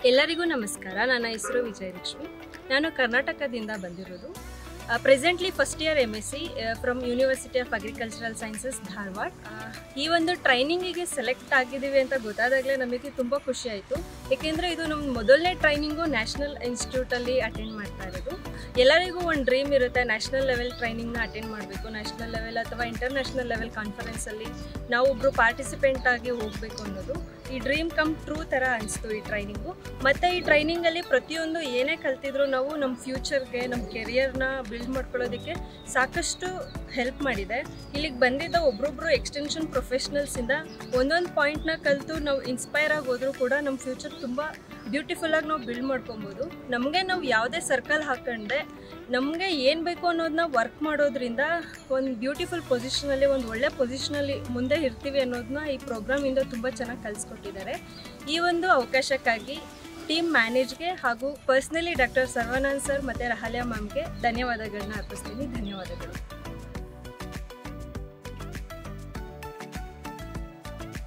ಎಲ್ಲರಿಗೂ ನಮಸ್ಕಾರ. ನನ್ನ ಹೆಸರು ವಿಜಯಲಕ್ಷ್ಮಿ. ನಾನು ಕರ್ನಾಟಕದಿಂದ ಬಂದಿರೋದು. Presently first year MSc from university of agricultural sciences Dharwad. ಈ ಒಂದು ಟ್ರೈನಿಂಗಿಗೆ ಸೆಲೆಕ್ಟ್ ಆಗಿದ್ದೀವಿ ಅಂತ ಗೊತ್ತಾದಾಗಲೇ ನಮಗೆ ತುಂಬ ಖುಷಿ ಆಯಿತು. ಏಕೆಂದರೆ ಇದು ನಮ್ಮ ಮೊದಲನೇ ಟ್ರೈನಿಂಗು ನ್ಯಾಷನಲ್ ಇನ್ಸ್ಟಿಟ್ಯೂಟಲ್ಲಿ ಅಟೆಂಡ್ ಮಾಡ್ತಾ ಇರೋದು. ಎಲ್ಲರಿಗೂ ಒಂದು ಡ್ರೀಮ್ ಇರುತ್ತೆ, ನ್ಯಾಷನಲ್ ಲೆವೆಲ್ ಟ್ರೈನಿಂಗ್ನ ಅಟೆಂಡ್ ಮಾಡಬೇಕು, ನ್ಯಾಷನಲ್ ಲೆವೆಲ್ ಅಥವಾ ಇಂಟರ್ನ್ಯಾಷನಲ್ ಲೆವೆಲ್ ಕಾನ್ಫರೆನ್ಸಲ್ಲಿ ನಾವೊಬ್ಬರು ಪಾರ್ಟಿಸಿಪೆಂಟ್ ಆಗಿ ಹೋಗಬೇಕು ಅನ್ನೋದು. ಈ ಡ್ರೀಮ್ ಕಮ್ ಟ್ರೂ ಥರ ಅನಿಸ್ತು ಈ ಟ್ರೈನಿಂಗು. ಮತ್ತು ಈ ಟ್ರೈನಿಂಗಲ್ಲಿ ಪ್ರತಿಯೊಂದು ಏನೇ ಕಲ್ತಿದ್ರು ನಾವು ನಮ್ಮ ಫ್ಯೂಚರ್ಗೆ, ನಮ್ಮ ಕೆರಿಯರ್ನ ಬಿಲ್ಡ್ ಮಾಡ್ಕೊಳ್ಳೋದಕ್ಕೆ ಸಾಕಷ್ಟು ಹೆಲ್ಪ್ ಮಾಡಿದೆ. ಇಲ್ಲಿಗೆ ಬಂದಿದ್ದ ಒಬ್ಬೊಬ್ಬರು ಎಕ್ಸ್ಟೆನ್ಷನ್ ಪ್ರೊಫೆಷ್ನಲ್ಸಿಂದ ಒಂದೊಂದು ಪಾಯಿಂಟ್ನ ಕಲಿತು ನಾವು ಇನ್ಸ್ಪೈರ್ ಆಗಿ ಹೋದರೂ ಕೂಡ ನಮ್ಮ ಫ್ಯೂಚರ್ ತುಂಬ ಬ್ಯೂಟಿಫುಲ್ಲಾಗಿ ನಾವು ಬಿಲ್ಡ್ ಮಾಡ್ಕೊಬೋದು. ನಮಗೆ ನಾವು ಯಾವುದೇ ಸರ್ಕಲ್ ಹಾಕೊಂಡೆ ನಮಗೆ ಏನು ಬೇಕು ಅನ್ನೋದನ್ನ ವರ್ಕ್ ಮಾಡೋದ್ರಿಂದ ಒಂದು ಬ್ಯೂಟಿಫುಲ್ ಪೊಸಿಷನಲ್ಲಿ, ಒಂದು ಒಳ್ಳೆ ಪೊಸಿಷನಲ್ಲಿ ಮುಂದೆ ಇರ್ತೀವಿ ಅನ್ನೋದನ್ನ ಈ ಪ್ರೋಗ್ರಾಮಿಂದ ತುಂಬ ಚೆನ್ನಾಗಿ ಕಲಿಸ್ಕೊಟ್ಟಿದ್ದಾರೆ. ಈ ಒಂದು ಅವಕಾಶಕ್ಕಾಗಿ ಟೀಮ್ ಮ್ಯಾನೇಜ್ಗೆ ಹಾಗೂ ಪರ್ಸ್ನಲಿ ಡಾಕ್ಟರ್ ಸರ್ವಾನಂದ್ ಸರ್ ಮತ್ತು ರಹಲ್ಯಾ ಮ್ಯಾಮ್ಗೆ ಧನ್ಯವಾದಗಳನ್ನ ಅರ್ಪಿಸ್ತೀನಿ. ಧನ್ಯವಾದಗಳು.